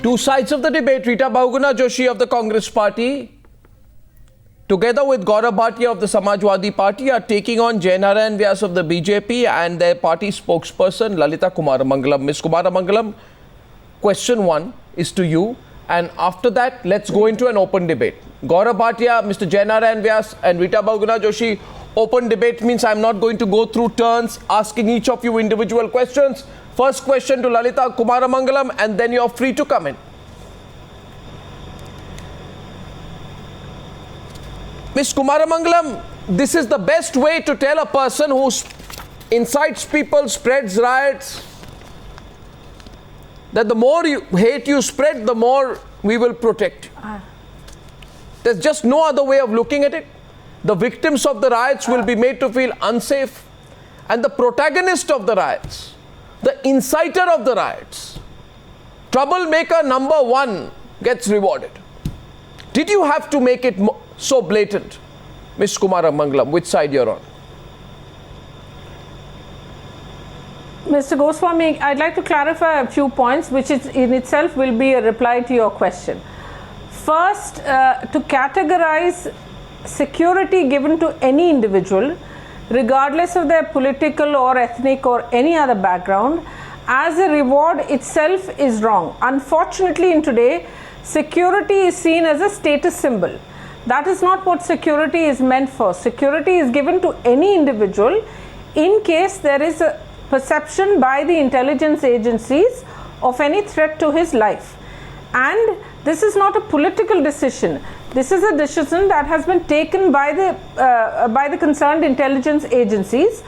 Two sides of the debate. Rita Bahuguna Joshi of the Congress Party, together with Gaurav Bhatia of the Samajwadi Party, are taking on Jainarayan Vyas of the BJP and their party spokesperson Lalita Kumaramangalam. Ms. Kumaramangalam, question 1 is to you, and after that, let's go into an open debate. Gaurav Bhatia, Mr. Jainarayan Vyas and Rita Bahuguna Joshi. Open debate means I'm not going to go through turns asking each of you individual questions. First question to Lalita Kumaramangalam, and then you're free to come in. Ms. Kumaramangalam, this is the best way to tell a person who incites people, spreads riots, that the more hate you spread, the more we will protect you. There's just no other way of looking at it. The victims of the riots will be made to feel unsafe, and the protagonist of the riots, the inciter of the riots, troublemaker number 1 gets rewarded. Did you have to make it so blatant? Ms. Kumaramangalam, which side you're on? Mr. Goswami, I'd like to clarify a few points, which is in itself will be a reply to your question. First, to categorize security given to any individual, regardless of their political or ethnic or any other background, as a reward itself is wrong. Unfortunately, in today, security is seen as a status symbol. That is not what security is meant for. Security is given to any individual in case there is a perception by the intelligence agencies of any threat to his life. And this is not a political decision. This is a decision that has been taken by the concerned intelligence agencies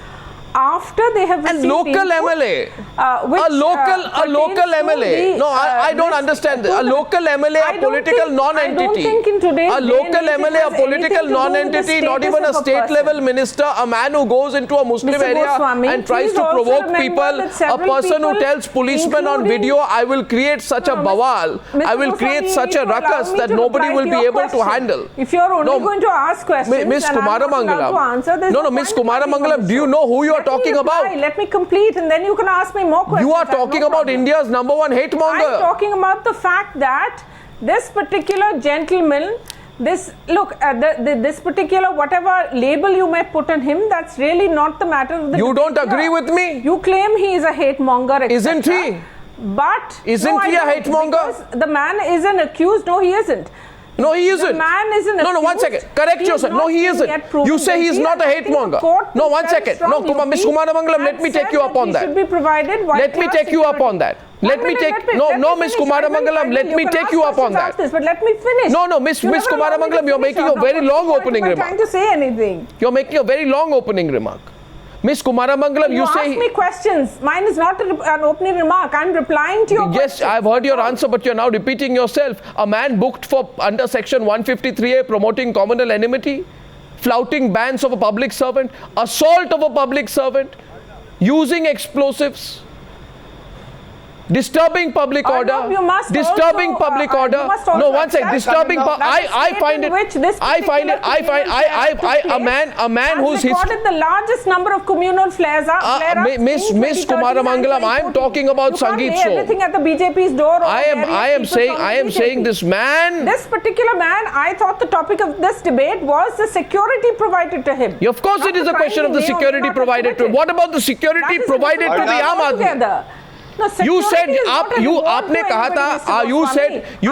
after they have received local MLA, a local MLA. No, I don't understand this. A local MLA, a political non-entity. I don't think in today's a local MLA, a political non-entity, not even a state-level minister, a man who goes into a Muslim area and tries to provoke people, a person who tells policemen on video, I will create such a bawal, I will create such a ruckus that nobody will be able to handle. If you're only going to ask questions, Ms. Kumaramangalam, no, Ms. Kumaramangalam, do you know who you are talking about? Let me complete, and then you can ask me more questions. You are talking about India's number 1 hate monger. I'm talking about the fact that this particular gentleman, this particular whatever label you may put on him, that's really not the matter of the You don't agree with me? You claim he is a hate monger, etc. Isn't he? But isn't he a hate monger? The man is an accused. No, he isn't. No, he isn't. The man isn't. No, 1 second. Correct yourself. No, he isn't. You say he's not a hate monger. No, 1 second. No, Ms. Kumaramangalam, let me take you up on that. Should be provided. Let me take you up on that. Let me take. No, Ms. Kumaramangalam, let me take you up on that. But let me finish. No, Ms. Kumaramangalam, you're making a very long opening remark. I'm trying to say anything. You're making a very long opening remark. Ms. Kumaramangalam, you say... You ask me questions. Mine is not an opening remark. I'm replying to your questions. Yes, I've heard your answer, but you're now repeating yourself. A man booked for under section 153A, promoting communal enmity, flouting bans of a public servant, assault of a public servant, using explosives, disturbing public order, disturbing public order. No, 1 second. Disturbing. I find it. A man who's recorded the largest number of communal flare-ups. Miss Kumaramangalam, I'm talking about Sangeet show. Everything at the BJP's door. I am saying this man. This particular man, I thought the topic of this debate was the security provided to him. Of course, it is a question of the security provided to him. What about the security provided to the Aam Aadmi? No, you said आपने कहा था you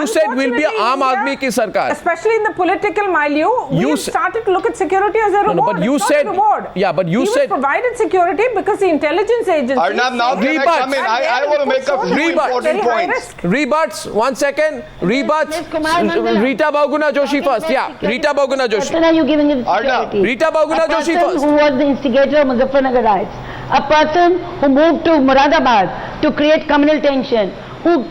said will be Aam Aadmi ki sarkar. Especially in the political milieu, we started to look at security as a reward. No, but you said he was provided security because the intelligence agencies. Arnab, now can I come in? I want to make a few important points. Rebuts. 1 second. Rebuts. Rita Bahuguna Joshi first. Yeah, Rita Bahuguna Joshi. What are you giving him security? Rita Bahuguna Joshi first. Who was the instigator of Muzaffarnagar riots? A person who moved to Moradabad to create communal tension, who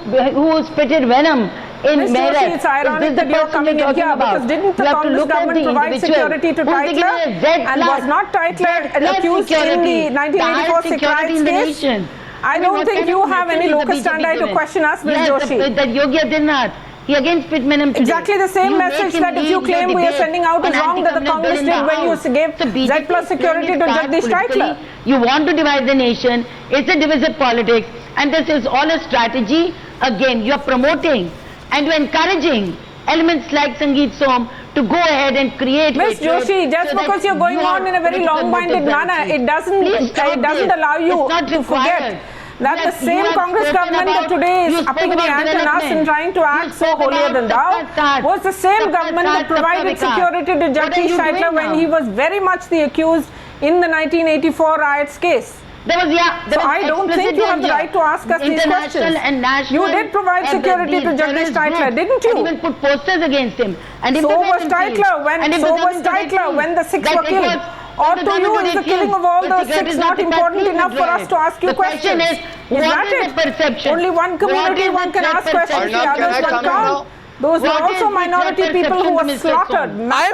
spitted venom in Meerut. It's ironic that you're coming in here because didn't the Congress government provide security to Titler and was not Titler accused in the 1984 Sikh riots case? I don't think you have any locus standi to question us, Ms. Joshi. That Yogi Adityanath, he again spit venom today. Exactly the same message that if you claim we are sending out is wrong that the Congress did when you gave Z plus security to Jagdish Titler. You want to divide the nation. It's a divisive politics. And this is all a strategy. Again, you are promoting and you are encouraging elements like Sangeet Som to go ahead and create Ms. hatred Joshi, just so because you're going on in a very long-winded manner, it doesn't allow you to forget that the same Congress government that today is upping the ante on us and trying to act so holier than thou was the same government that provided security to Jagdish Shaitla when he was very much the accused in the 1984 riots case. There was, so I don't think you have the right to ask us these questions. You did provide security to Jagdish Shaitla, didn't you? And even put posters against him. And so was Shaitla when the six were killed. Or to you is the killing of all those six not important enough for us to ask you questions? Is that it? Only one community one can ask questions, the others one can't. Those were also minority people who were slaughtered. I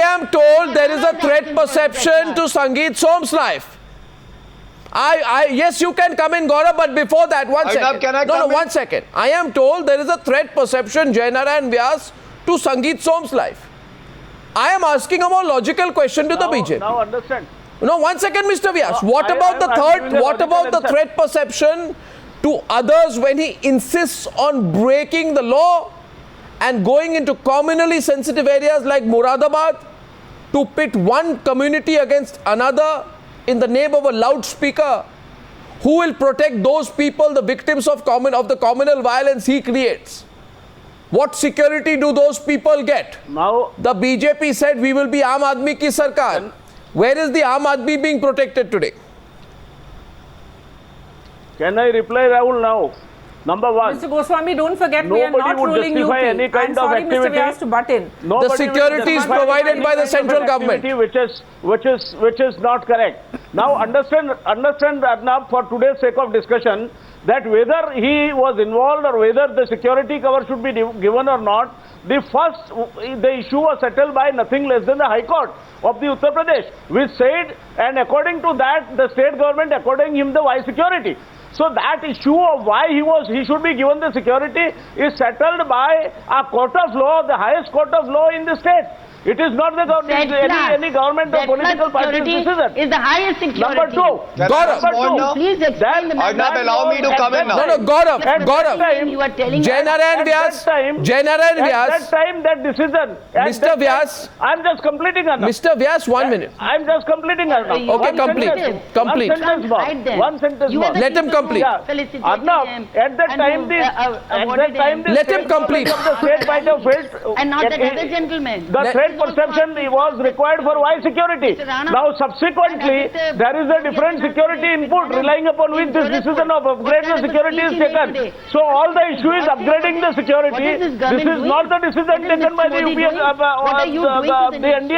am told there is a threat perception to Sangeet Som's life. Yes, you can come in, Gaurav, but before that, one second. One second. I am told there is a threat perception, Jainara and Vyas, to Sangeet Som's life. I am asking a more logical question to the BJP. Now understand. No, 1 second, Mr. Vyas. What about the threat perception to others when he insists on breaking the law and going into communally sensitive areas like Moradabad to pit one community against another in the name of a loudspeaker? Who will protect those people, the victims of the communal violence he creates? What security do those people get? Now, the BJP said we will be Aam Aadmi ki sarkar. Where is the Aam Aadmi being protected today? Can I reply, Rahul, now? Number one. Mr. Goswami, don't forget we are not ruling UP. Any kind I'm sorry, of activity. Mr. Vyas, to butt in. The security is provided by the central government. Which is not correct. Now understand Arnab, for today's sake of discussion, that whether he was involved or whether the security cover should be given or not, the issue was settled by nothing less than the High Court of the Uttar Pradesh, which said, and according to that, the state government according him the why security. So that issue of why he should be given the security is settled by a court of law, the highest court of law in the state. It is not the government, any government or political party's decision. Is the highest security. Number two, Gaurav, please explain the matter. Arnab, allow me to come in now. No, Gaurav. You are telling Jainara and Vyas. At that time, that decision. Mr. Vyas. I'm just completing, Arnab. Mr. Vyas, 1 minute. I'm just completing, Arnab. Okay, complete. One sentence more. Let him complete. Arnab, at that time, let him complete. The state might have felt, and not that other gentleman. The threat perception was required for why security. Now subsequently, there is a different security input relying upon which this decision of upgrade the security is taken. So all the issue is upgrading the security. This is not the decision taken by the NDA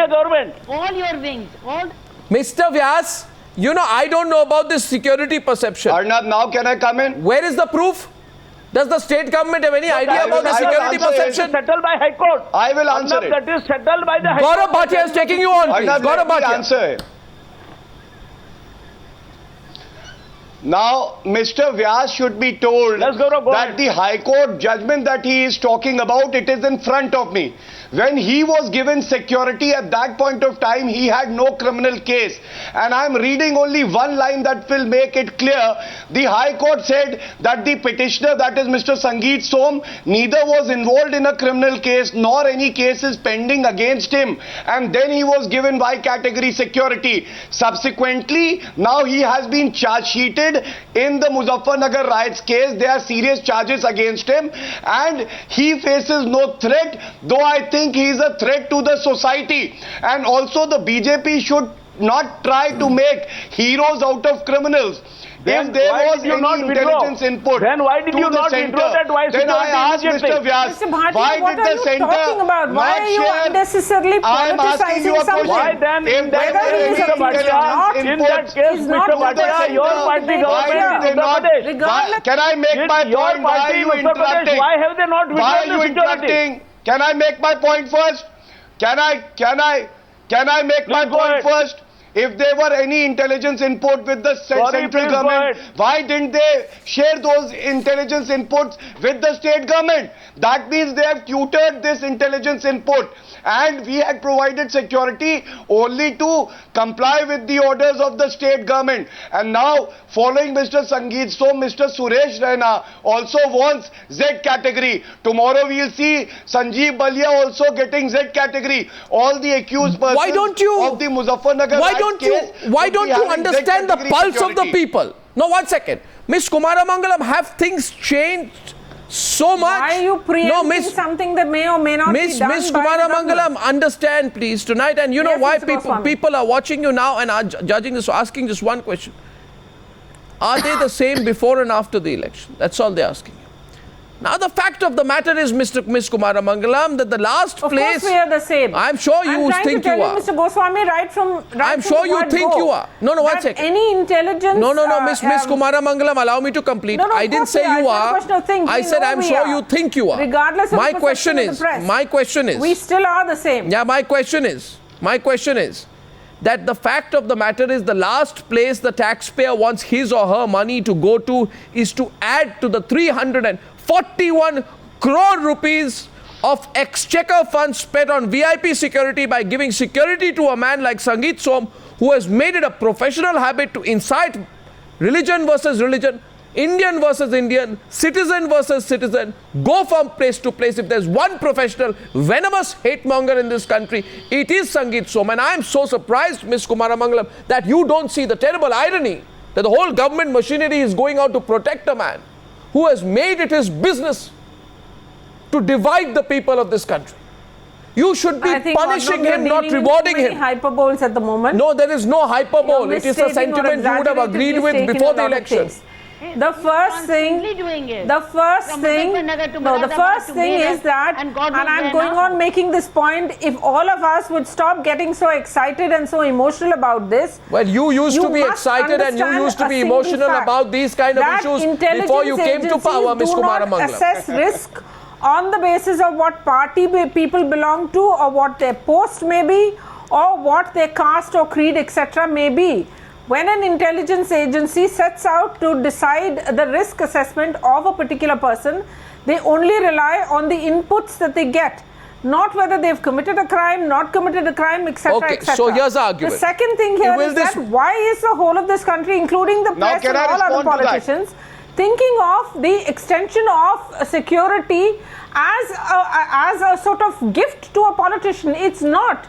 government. All your wings, all. Mr. Vyas, I don't know about this security perception. Arnab, now can I come in? Where is the proof? Does the state government have any idea about the security perception? Settled by High Court. I will answer it. That is settled by the High Court. Gaurav Bhatia is taking you on, please. Gaurav Bhatia. Answer. Now, Mr. Vyas should be told that the High Court judgment that he is talking about, it is in front of me. When he was given security at that point of time, he had no criminal case. And I am reading only one line that will make it clear. The High Court said that the petitioner, that is Mr. Sangeet Som, neither was involved in a criminal case nor any cases pending against him. And then he was given Y category security. Subsequently, now he has been charge sheeted in the Muzaffarnagar riots case. There are serious charges against him and he faces no threat, though I think he is a threat to the society. And also the BJP should not try to make heroes out of criminals. Then if there was any intelligence input, then why did you not withdraw that? Why then I asked Mr. Vyas, Mr. Bhatia, why what did are the you center talking about? Why are you unnecessarily politicizing something? Why then, in that Whether case, Mr. Bhatia, in that case, Mr. Bhatia, your party government in Uttar Pradesh. Can I make my point? Why are you interrupting? Why have they not withdrawn the security? Can I make my point first? Can I make my point first? if there were any intelligence input with the central government, why didn't they share those intelligence inputs with the state government? That means they have tutored this intelligence input, and we had provided security only to comply with the orders of the state government. And now, following Mr. Sangeet, so Mr. Suresh Raina also wants Z category. Tomorrow we will see Sanjeev Balia also getting Z category. All the accused persons of the Muzaffarnagar why don't you understand the pulse of the people? No, 1 second. Miss Kumaramangalam, have things changed so much? Why are you preempting something that may or may not be done? Miss Kumaramangalam, understand please tonight, and you know why people are watching you now and are judging this, asking just one question. Are they the same before and after the election? That's all they're asking. Now the fact of the matter is, Miss Kumaramangalam, that the last place... Of course we are the same. I'm sure you think you are. Mr. Goswami, I'm sure you think you are. No, 1 second. Any intelligence... No, Miss Kumaramangalam, allow me to complete. I didn't say you are. I said I'm sure you think you are. Regardless of my question is... We still are the same. Yeah, my question is that the fact of the matter is the last place the taxpayer wants his or her money to go to is to add to the 341 crore rupees of exchequer funds spent on VIP security by giving security to a man like Sangeet Som, who has made it a professional habit to incite religion versus religion, Indian versus Indian, citizen versus citizen, go from place to place. If there's one professional, venomous hatemonger in this country, it is Sangeet Som. And I am so surprised, Ms. Kumaramangalam, that you don't see the terrible irony that the whole government machinery is going out to protect a man who has made it his business to divide the people of this country. You should be punishing him, not rewarding him. Hyperboles at the moment. No, there is no hyperbole. It is a sentiment you would have agreed with before the election. The first thing is that, and I'm going on making this point, if all of us would stop getting so excited and so emotional about this. Well, you used to be excited and you used to be emotional about these kind of issues before you came to power, Ms. Kumaramangalam. Assess risk on the basis of what party people belong to, or what their post may be, or what their caste or creed, etc. may be. When an intelligence agency sets out to decide the risk assessment of a particular person, they only rely on the inputs that they get, not whether they've committed a crime, not committed a crime, etc. Okay, so here's the argument. The second thing here is that why is the whole of this country, including the press and all other politicians, thinking of the extension of security as a sort of gift to a politician? It's not.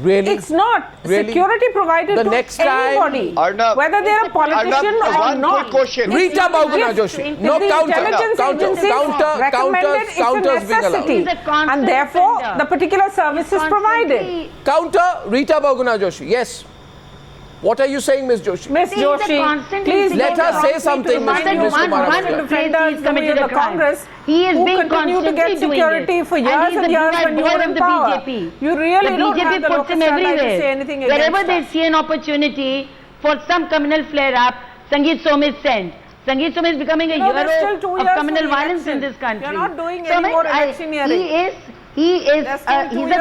Really? It's not. Really? Security provided to anybody, whether they're a politician or not. Rita Bahuguna Joshi. No, counters being allowed. And therefore, the particular service is provided. Counter, Rita Bahuguna Joshi. Yes. What are you saying, Ms. Joshi? Ms. Joshi, please let her say something, Ms. Kumaramangalam. Congress, he is who being continue to get security for years and years when you were in power. You really don't have the puts him everywhere. Wherever they see an opportunity for some communal flare-up, Sangeet Som is sent. Sangeet Som is becoming a hero of communal violence in this country. You're not doing any more electioneering. He is a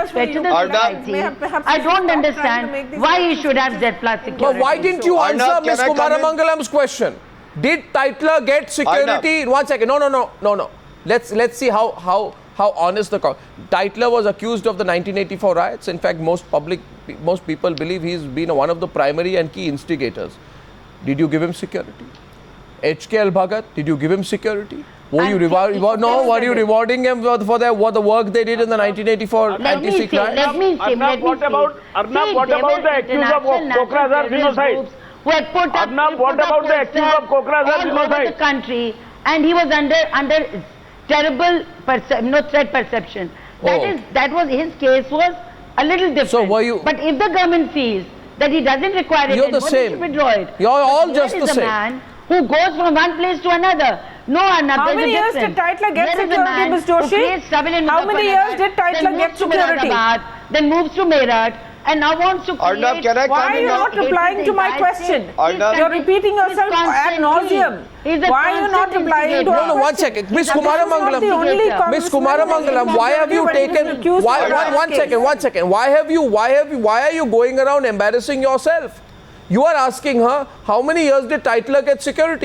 threat to the society. I don't understand why he should have Z+ security. But why didn't you answer Ms. Kumaramangalam's question? Did Titler get security? 1 second. No. Let's see how honest the Titler was accused of the 1984 riots. In fact, most people believe he's been one of the primary and key instigators. Did you give him security? HKL Bhagat, did you give him security? Were you rewarding him for the work they did in the 1984 anti-Sikh riots? Arnab, what about the accused of Kokrazar genocide? Who had put up what about the accused of Kokrazar genocide? The country, and he was under terrible threat perception. That was his case was a little different. So were you? But if the government feels that he doesn't require it, you're the same. Should withdraw it. You're all just the same. Man who goes from one place to another. No, Arnab, how many years did Titler get security, Ms. Joshi? How many years did Titler get security? Then moves to Meerut, and now wants to create... Arnab, can I Why come are in you now? not replying to my question? Arnab. You're repeating yourself ad nauseum. Why are you not replying to No, our no, one question? second. Miss This is not the only Kumaramangala. Congress Miss Kumaramangala, why have you taken... One second. Why are you going around embarrassing yourself? You are asking her, how many years did Titler get security?